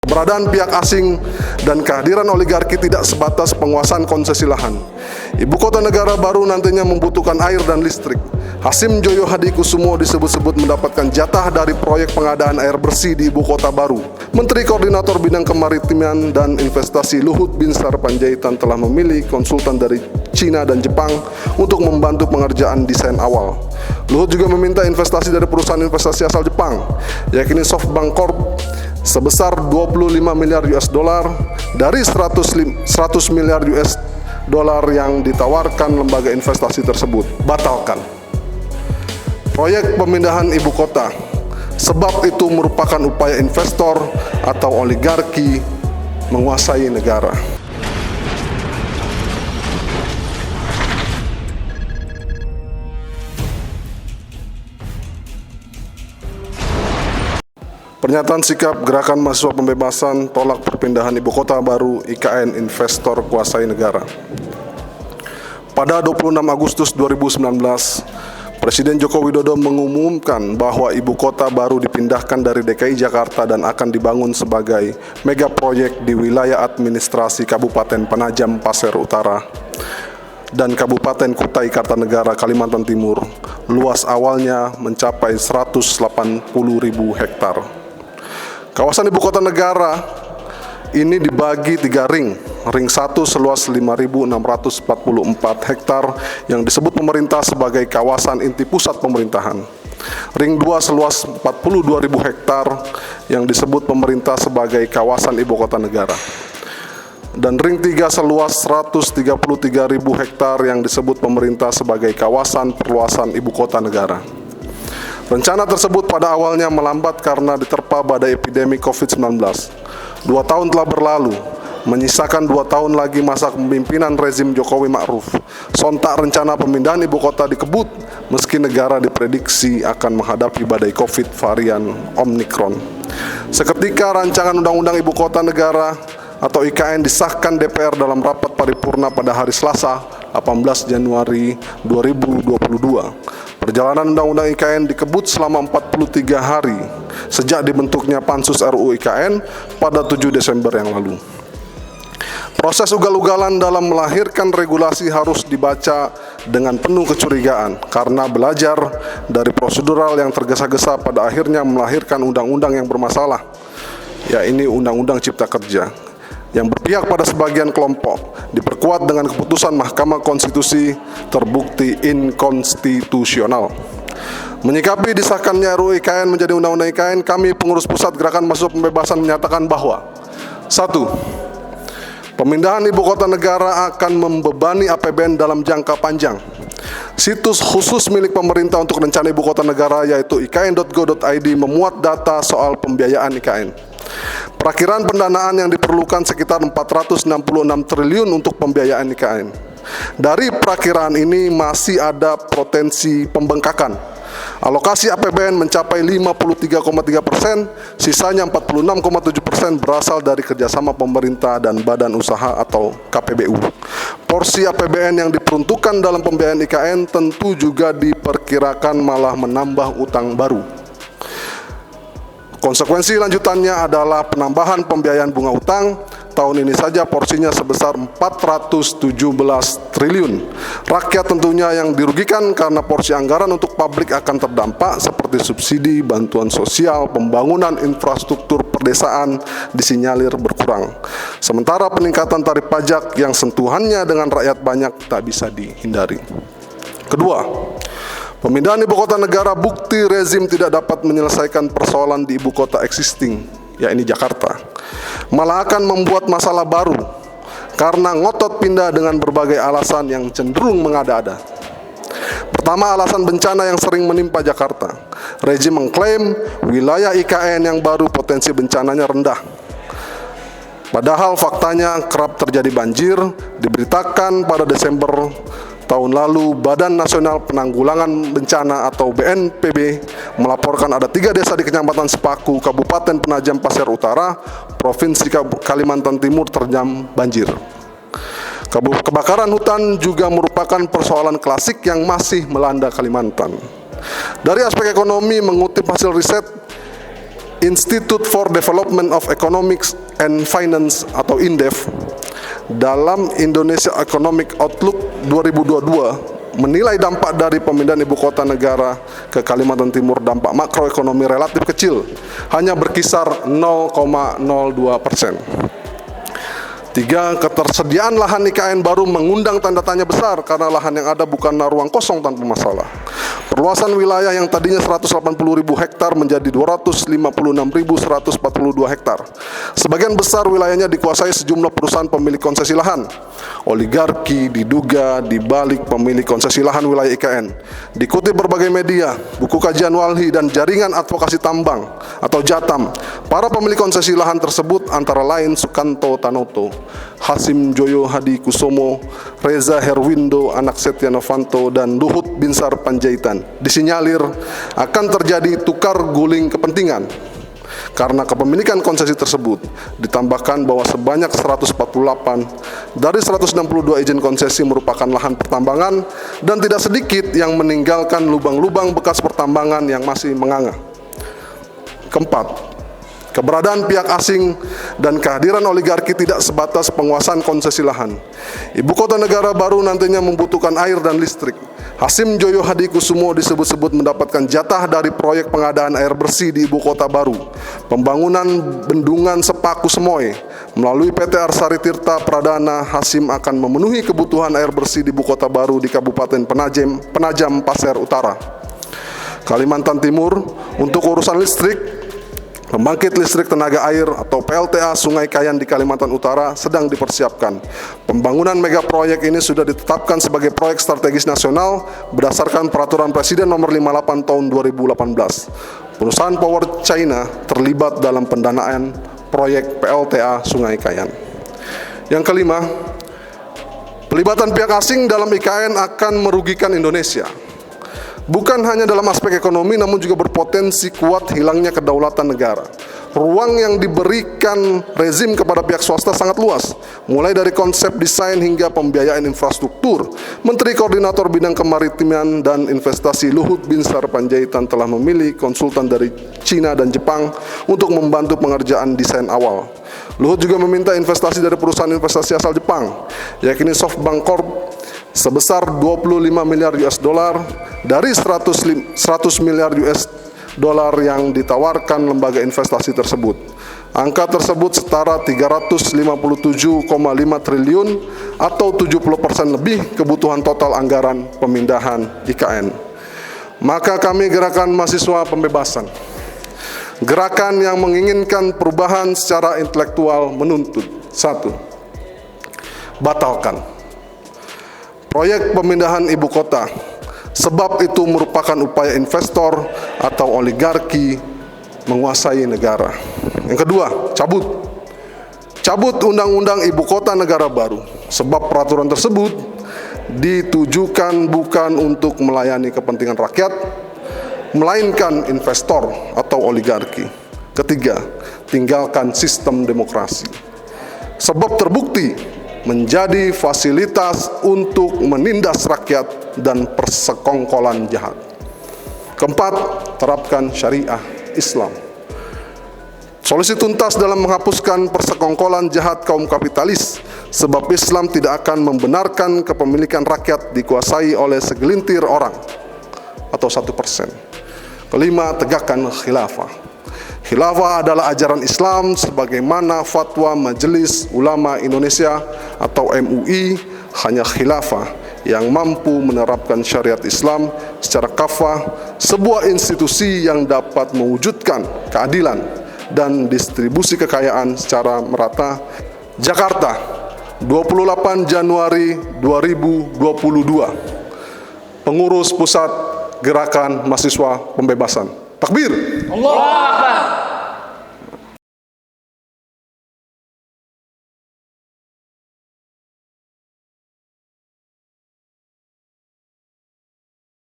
Keberadaan pihak asing dan kehadiran oligarki tidak sebatas penguasaan konsesi lahan. Ibu kota negara baru nantinya membutuhkan air dan listrik. Hasim Joyo Hadikusumo disebut-sebut mendapatkan jatah dari proyek pengadaan air bersih di ibu kota baru. Menteri Koordinator Bidang Kemaritiman dan Investasi Luhut Binsar Panjaitan telah memilih konsultan dari Cina dan Jepang untuk membantu pengerjaan desain awal. Luhut juga meminta investasi dari perusahaan investasi asal Jepang, yakni SoftBank Corp, sebesar 25 miliar US dollar dari 100 miliar US dollar yang ditawarkan lembaga investasi tersebut. Batalkan proyek pemindahan ibu kota, sebab itu merupakan upaya investor atau oligarki menguasai negara. Pernyataan sikap Gerakan Mahasiswa Pembebasan tolak perpindahan ibu kota baru IKN investor kuasai negara. Pada 26 Agustus 2019, Presiden Joko Widodo mengumumkan bahwa ibu kota baru dipindahkan dari DKI Jakarta dan akan dibangun sebagai mega proyek di wilayah administrasi Kabupaten Penajam Pasir Utara dan Kabupaten Kutai Kartanegara, Kalimantan Timur. Luas awalnya mencapai 180.000 hektar. Kawasan ibu kota negara ini dibagi 3 ring. Ring 1 seluas 5.644 hektar yang disebut pemerintah sebagai kawasan inti pusat pemerintahan. Ring 2 seluas 42.000 hektar yang disebut pemerintah sebagai kawasan ibu kota negara. Dan ring 3 seluas 133.000 hektar yang disebut pemerintah sebagai kawasan perluasan ibu kota negara. Rencana tersebut pada awalnya melambat karena diterpa badai epidemi COVID-19. 2 tahun telah berlalu, menyisakan 2 tahun lagi masa kepemimpinan rezim Jokowi Ma'ruf. Sontak rencana pemindahan ibu kota dikebut, meski negara diprediksi akan menghadapi badai COVID varian Omikron. Seketika rancangan Undang-Undang Ibu Kota Negara atau IKN disahkan DPR dalam rapat paripurna pada hari Selasa, 18 Januari 2022. Perjalanan Undang-Undang IKN dikebut selama 43 hari sejak dibentuknya Pansus RUU IKN pada 7 Desember yang lalu. Proses ugal-ugalan dalam melahirkan regulasi harus dibaca dengan penuh kecurigaan karena belajar dari prosedural yang tergesa-gesa pada akhirnya melahirkan undang-undang yang bermasalah, yaitu Undang-Undang Cipta Kerja, yang berpihak pada sebagian kelompok, diperkuat dengan keputusan Mahkamah Konstitusi terbukti inkonstitusional. Menyikapi disahkannya RUU IKN menjadi Undang-Undang IKN, kami pengurus pusat Gerakan Mahasiswa Pembebasan menyatakan bahwa 1. Pemindahan ibu kota negara akan membebani APBN dalam jangka panjang. Situs khusus milik pemerintah untuk rencana ibu kota negara yaitu ikn.go.id memuat data soal pembiayaan IKN. Perakiraan pendanaan yang diperlukan sekitar 466 triliun untuk pembiayaan IKN. Dari perakiraan ini masih ada potensi pembengkakan. Alokasi APBN mencapai 53,3%, sisanya 46,7% berasal dari kerjasama pemerintah dan badan usaha atau KPBU. Porsi APBN yang diperuntukkan dalam pembiayaan IKN tentu juga diperkirakan malah menambah utang baru. Konsekuensi lanjutannya adalah penambahan pembiayaan bunga utang. Tahun ini saja porsinya sebesar 417 triliun. Rakyat tentunya yang dirugikan karena porsi anggaran untuk publik akan terdampak seperti subsidi, bantuan sosial, pembangunan infrastruktur perdesaan disinyalir berkurang. Sementara peningkatan tarif pajak yang sentuhannya dengan rakyat banyak tak bisa dihindari. Kedua, pemindahan ibu kota negara bukti rezim tidak dapat menyelesaikan persoalan di ibu kota existing, yakni Jakarta. Malah akan membuat masalah baru karena ngotot pindah dengan berbagai alasan yang cenderung mengada-ada. Pertama, alasan bencana yang sering menimpa Jakarta. Rezim mengklaim wilayah IKN yang baru potensi bencananya rendah. Padahal faktanya kerap terjadi banjir. Diberitakan pada Desember tahun lalu, Badan Nasional Penanggulangan Bencana atau BNPB melaporkan ada 3 desa di Kecamatan Sepaku, Kabupaten Penajam Pasir Utara, Provinsi Kalimantan Timur terendam banjir. Kebakaran hutan juga merupakan persoalan klasik yang masih melanda Kalimantan. Dari aspek ekonomi, mengutip hasil riset Institute for Development of Economics and Finance atau INDEF dalam Indonesia Economic Outlook 2022 menilai dampak dari pemindahan ibu kota negara ke Kalimantan Timur dampak makroekonomi relatif kecil, hanya berkisar 0,02%. 3. Ketersediaan lahan IKN baru mengundang tanda tanya besar karena lahan yang ada bukanlah ruang kosong tanpa masalah. Perluasan wilayah yang tadinya 180.000 hektar menjadi 256.142 hektar. Sebagian besar wilayahnya dikuasai sejumlah perusahaan pemilik konsesi lahan. Oligarki diduga di balik pemilik konsesi lahan wilayah IKN. Dikutip berbagai media, buku kajian Walhi dan jaringan advokasi tambang atau JATAM, para pemilik konsesi lahan tersebut antara lain Sukanto Tanoto, Hasim Joyo Hadi Kusumo, Reza Herwindo anak Setia Novanto, dan Luhut Binsar Panjaitan. Disinyalir akan terjadi tukar guling kepentingan karena kepemilikan konsesi tersebut. Ditambahkan bahwa sebanyak 148 dari 162 izin konsesi merupakan lahan pertambangan dan tidak sedikit yang meninggalkan lubang-lubang bekas pertambangan yang masih menganga. Keempat, keberadaan pihak asing dan kehadiran oligarki tidak sebatas penguasaan konsesi lahan. Ibu kota negara baru nantinya membutuhkan air dan listrik. Hasim Joyo Hadi Kusumo disebut-sebut mendapatkan jatah dari proyek pengadaan air bersih di ibu kota baru, pembangunan bendungan Sepaku Semoy. Melalui PT Arsari Tirta Pradana, Hasim akan memenuhi kebutuhan air bersih di ibu kota baru di Kabupaten Penajam Pasir Utara. Kalimantan Timur, untuk urusan listrik, pembangkit listrik tenaga air atau PLTA Sungai Kayan di Kalimantan Utara sedang dipersiapkan. Pembangunan mega proyek ini sudah ditetapkan sebagai proyek strategis nasional berdasarkan Peraturan Presiden Nomor 58 Tahun 2018. Perusahaan Power China terlibat dalam pendanaan proyek PLTA Sungai Kayan. Yang kelima, pelibatan pihak asing dalam IKN akan merugikan Indonesia. Bukan hanya dalam aspek ekonomi, namun juga berpotensi kuat hilangnya kedaulatan negara. Ruang yang diberikan rezim kepada pihak swasta sangat luas, mulai dari konsep desain hingga pembiayaan infrastruktur. Menteri Koordinator Bidang Kemaritiman dan Investasi Luhut Binsar Panjaitan telah memilih konsultan dari Cina dan Jepang untuk membantu pengerjaan desain awal. Luhut juga meminta investasi dari perusahaan investasi asal Jepang, yakni SoftBank Corp, sebesar 25 miliar US dollar dari 100 miliar US dollar yang ditawarkan lembaga investasi tersebut. Angka tersebut setara 357,5 triliun atau 70% lebih kebutuhan total anggaran pemindahan IKN. Maka kami Gerakan Mahasiswa Pembebasan, gerakan yang menginginkan perubahan secara intelektual menuntut: 1. Batalkan proyek pemindahan ibu kota, sebab itu merupakan upaya investor atau oligarki menguasai negara. Yang kedua, cabut undang-undang ibu kota negara baru, sebab peraturan tersebut ditujukan bukan untuk melayani kepentingan rakyat, melainkan investor atau oligarki. Ketiga, tinggalkan sistem demokrasi, sebab terbukti menjadi fasilitas untuk menindas rakyat dan persekongkolan jahat. Keempat, terapkan syariah Islam. Solusi tuntas dalam menghapuskan persekongkolan jahat kaum kapitalis, sebab Islam tidak akan membenarkan kepemilikan rakyat dikuasai oleh segelintir orang atau 1%. Kelima, tegakkan khilafah. Khilafah adalah ajaran Islam sebagaimana fatwa Majelis Ulama Indonesia atau MUI. Hanya khilafah yang mampu menerapkan syariat Islam secara kafah, sebuah institusi yang dapat mewujudkan keadilan dan distribusi kekayaan secara merata. Jakarta, 28 Januari 2022. Pengurus Pusat Gerakan Mahasiswa Pembebasan. Takbir. Allah.